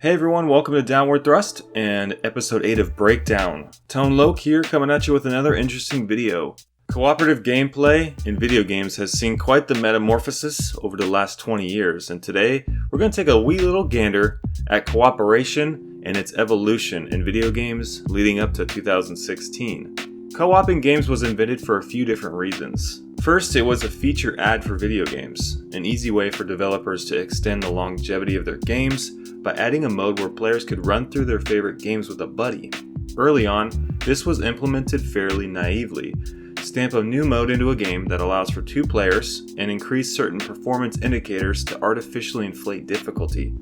Hey everyone, welcome to Downward Thrust and episode 8 of Breakdown. ToneLoke here, coming at you with another interesting video. Cooperative gameplay in video games has seen quite the metamorphosis over the last 20 years, and today we're going to take a wee little gander at cooperation and its evolution in video games leading up to 2016. Co-op in games was invented for a few different reasons. First, it was a feature ad for video games, an easy way for developers to extend the longevity of their games by adding a mode where players could run through their favorite games with a buddy. Early on, this was implemented fairly naively. Stamp a new mode into a game that allows for 2 players and increase certain performance indicators to artificially inflate difficulty.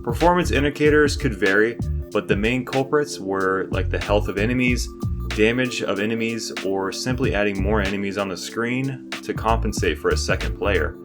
Performance indicators could vary, but the main culprits were like the health of enemies, damage of enemies, or simply adding more enemies on the screen to compensate for a second player.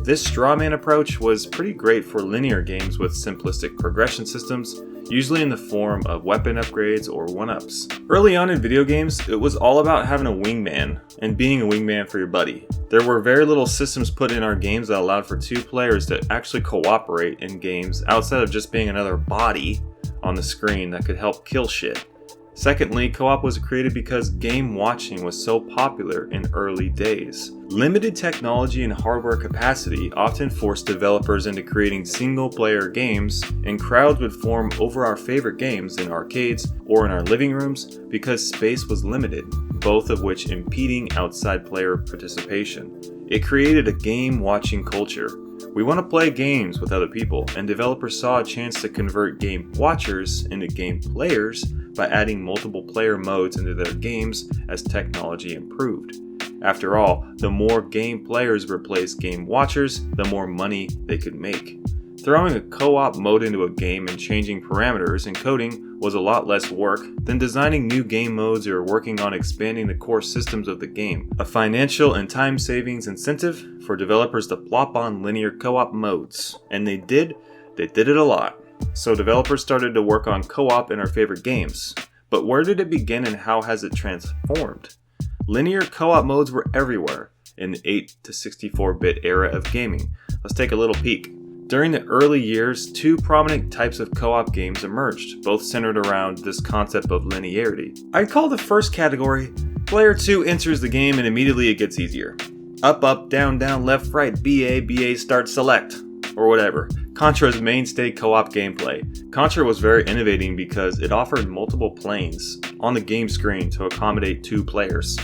This strawman approach was pretty great for linear games with simplistic progression systems, usually in the form of weapon upgrades or 1-ups. Early on in video games, it was all about having a wingman and being a wingman for your buddy. There were very little systems put in our games that allowed for 2 players to actually cooperate in games outside of just being another body on the screen that could help kill shit. Secondly, co-op was created because game watching was so popular in early days. Limited technology and hardware capacity often forced developers into creating single-player games, and crowds would form over our favorite games in arcades or in our living rooms because space was limited, both of which impeding outside player participation. It created a game-watching culture. We want to play games with other people, and developers saw a chance to convert game watchers into game players by adding multiple player modes into their games as technology improved. After all, the more game players replaced game watchers, the more money they could make. Throwing a co-op mode into a game and changing parameters and coding was a lot less work than designing new game modes or working on expanding the core systems of the game. A financial and time savings incentive for developers to plop on linear co-op modes. And they did it a lot. So developers started to work on co-op in our favorite games. But where did it begin and how has it transformed? Linear co-op modes were everywhere in the 8 to 64-bit era of gaming. Let's take a little peek. During the early years, 2 prominent types of co-op games emerged, both centered around this concept of linearity. I'd call the first category, player 2 enters the game and immediately it gets easier. Up, up, down, down, left, right, BA, start, select, or whatever. Contra's mainstay co-op gameplay. Contra was very innovating because it offered multiple planes on the game screen to accommodate 2 players.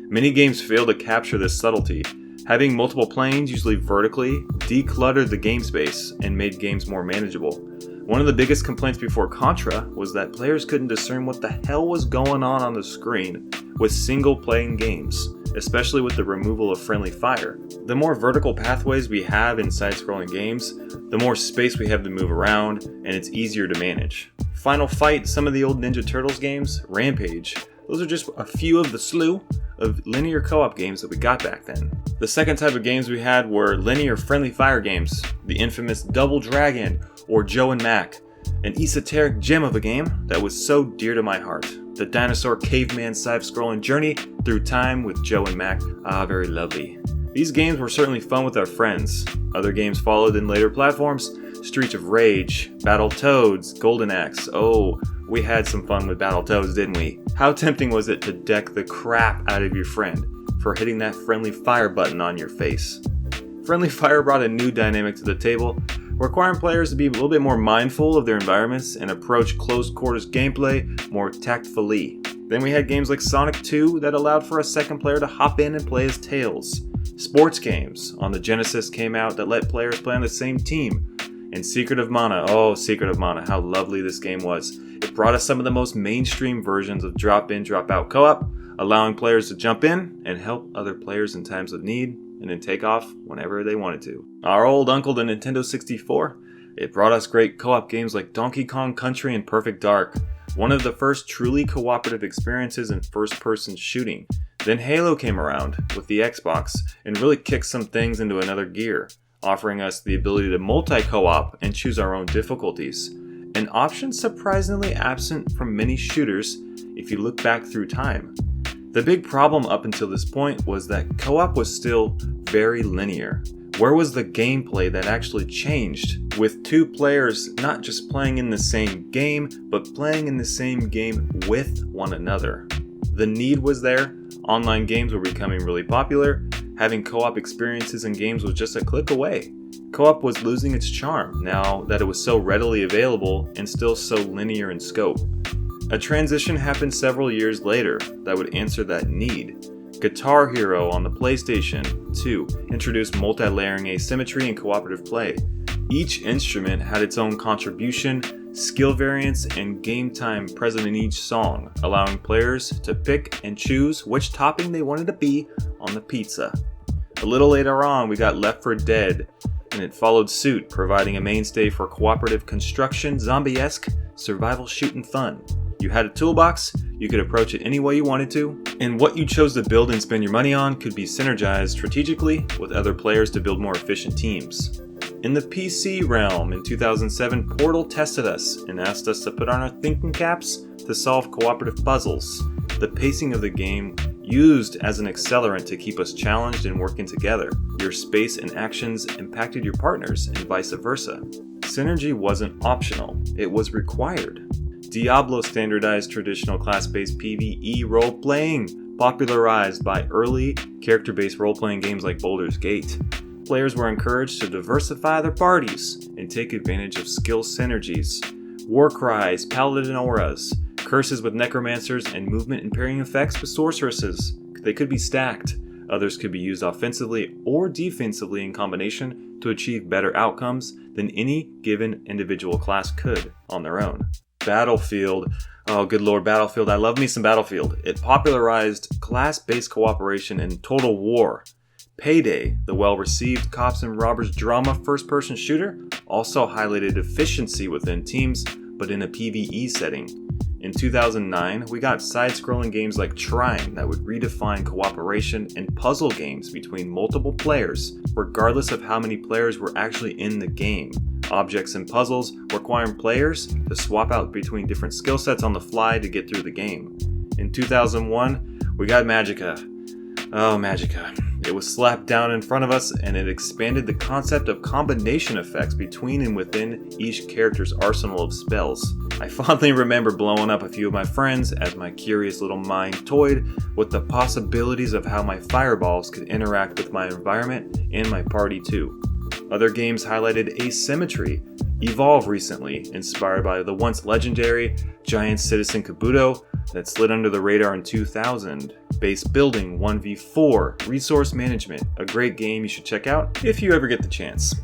Many games fail to capture this subtlety. Having multiple planes, usually vertically, decluttered the game space and made games more manageable. One of the biggest complaints before Contra was that players couldn't discern what the hell was going on the screen with single-playing games, especially with the removal of friendly fire. The more vertical pathways we have in side-scrolling games, the more space we have to move around, and it's easier to manage. Final Fight, some of the old Ninja Turtles games, Rampage, those are just a few of the slew of linear co-op games that we got back then. The second type of games we had were linear friendly fire games, the infamous Double Dragon or Joe and Mac, an esoteric gem of a game that was so dear to my heart. The dinosaur caveman side-scrolling journey through time with Joe and Mac, very lovely. These games were certainly fun with our friends. Other games followed in later platforms, Streets of Rage, Battletoads, Golden Axe. Oh, we had some fun with Battletoads, didn't we? How tempting was it to deck the crap out of your friend for hitting that friendly fire button on your face? Friendly fire brought a new dynamic to the table, requiring players to be a little bit more mindful of their environments and approach close quarters gameplay more tactfully. Then we had games like Sonic 2 that allowed for a second player to hop in and play as Tails. Sports games on the Genesis came out that let players play on the same team. And Secret of Mana, how lovely this game was. It brought us some of the most mainstream versions of drop-in, drop-out co-op, allowing players to jump in and help other players in times of need, and then take off whenever they wanted to. Our old uncle, the Nintendo 64, it brought us great co-op games like Donkey Kong Country and Perfect Dark, one of the first truly cooperative experiences in first-person shooting. Then Halo came around with the Xbox and really kicked some things into another gear, offering us the ability to multi-co-op and choose our own difficulties, an option surprisingly absent from many shooters if you look back through time. The big problem up until this point was that co-op was still very linear, Where was the gameplay that actually changed, with two players not just playing in the same game, but playing in the same game with one another? The need was there, online games were becoming really popular, having co-op experiences in games was just a click away. Co-op was losing its charm now that it was so readily available and still so linear in scope. A transition happened several years later that would answer that need. Guitar Hero on the PlayStation 2 introduced multi-layering asymmetry and cooperative play. Each instrument had its own contribution, skill variants, and game time present in each song, allowing players to pick and choose which topping they wanted to be on the pizza. A little later on, we got Left 4 Dead, and it followed suit, providing a mainstay for cooperative construction, zombie-esque, survival shooting fun. You had a toolbox, you could approach it any way you wanted to, and what you chose to build and spend your money on could be synergized strategically with other players to build more efficient teams. In the PC realm, in 2007, Portal tested us and asked us to put on our thinking caps to solve cooperative puzzles. The pacing of the game used as an accelerant to keep us challenged and working together. Your space and actions impacted your partners and vice versa. Synergy wasn't optional, it was required. Diablo standardized traditional class-based PvE role-playing, popularized by early character-based role-playing games like Baldur's Gate. Players were encouraged to diversify their parties and take advantage of skill synergies. War cries, paladin auras, curses with necromancers, and movement and parrying effects with sorceresses. They could be stacked. Others could be used offensively or defensively in combination to achieve better outcomes than any given individual class could on their own. Battlefield. Oh, good lord, Battlefield. I love me some Battlefield. It popularized class-based cooperation in Total War. Payday, the well-received cops and robbers drama first-person shooter, also highlighted efficiency within teams, but in a PvE setting. In 2009, we got side-scrolling games like Trine that would redefine cooperation and puzzle games between multiple players, regardless of how many players were actually in the game. Objects and puzzles requiring players to swap out between different skill sets on the fly to get through the game. In 2001, we got Magicka. Oh, Magicka. It was slapped down in front of us, and it expanded the concept of combination effects between and within each character's arsenal of spells. I fondly remember blowing up a few of my friends as my curious little mind toyed with the possibilities of how my fireballs could interact with my environment and my party too. Other games highlighted asymmetry. Evolve recently, inspired by the once legendary Giant Citizen Kabuto that slid under the radar in 2000. Base building 1v4, resource management, a great game you should check out if you ever get the chance.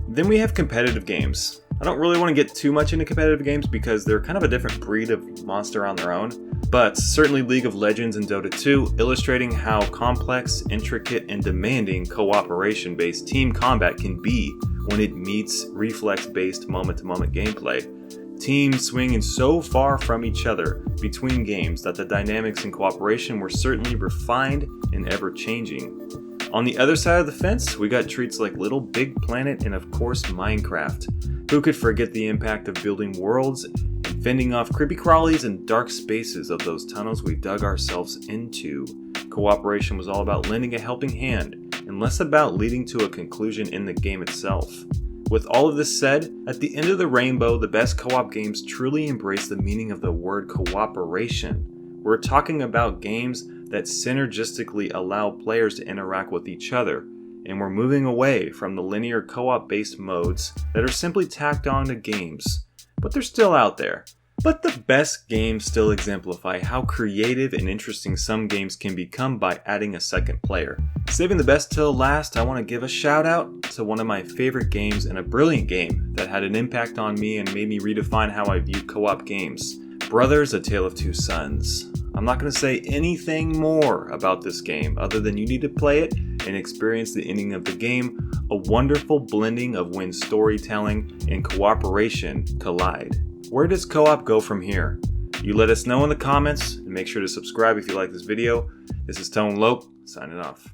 Then we have competitive games. I don't really want to get too much into competitive games because they're kind of a different breed of monster on their own, but certainly League of Legends and Dota 2 illustrating how complex, intricate, and demanding cooperation-based team combat can be when it meets reflex-based moment-to-moment gameplay. Teams swinging so far from each other between games that the dynamics and cooperation were certainly refined and ever-changing. On the other side of the fence, we got treats like Little Big Planet and of course Minecraft. Who could forget the impact of building worlds and fending off creepy crawlies and dark spaces of those tunnels we dug ourselves into? Cooperation was all about lending a helping hand and less about leading to a conclusion in the game itself. With all of this said, at the end of the rainbow, the best co-op games truly embrace the meaning of the word cooperation. We're talking about games that synergistically allow players to interact with each other, and we're moving away from the linear co-op based modes that are simply tacked on to games, but they're still out there. But the best games still exemplify how creative and interesting some games can become by adding a second player. Saving the best till last, I want to give a shout out to one of my favorite games and a brilliant game that had an impact on me and made me redefine how I view co-op games. Brothers: A Tale of Two Sons. I'm not going to say anything more about this game other than you need to play it and experience the ending of the game, a wonderful blending of when storytelling and cooperation collide. Where does co-op go from here? You let us know in the comments, and make sure to subscribe if you like this video. This is ToneLoke, signing off.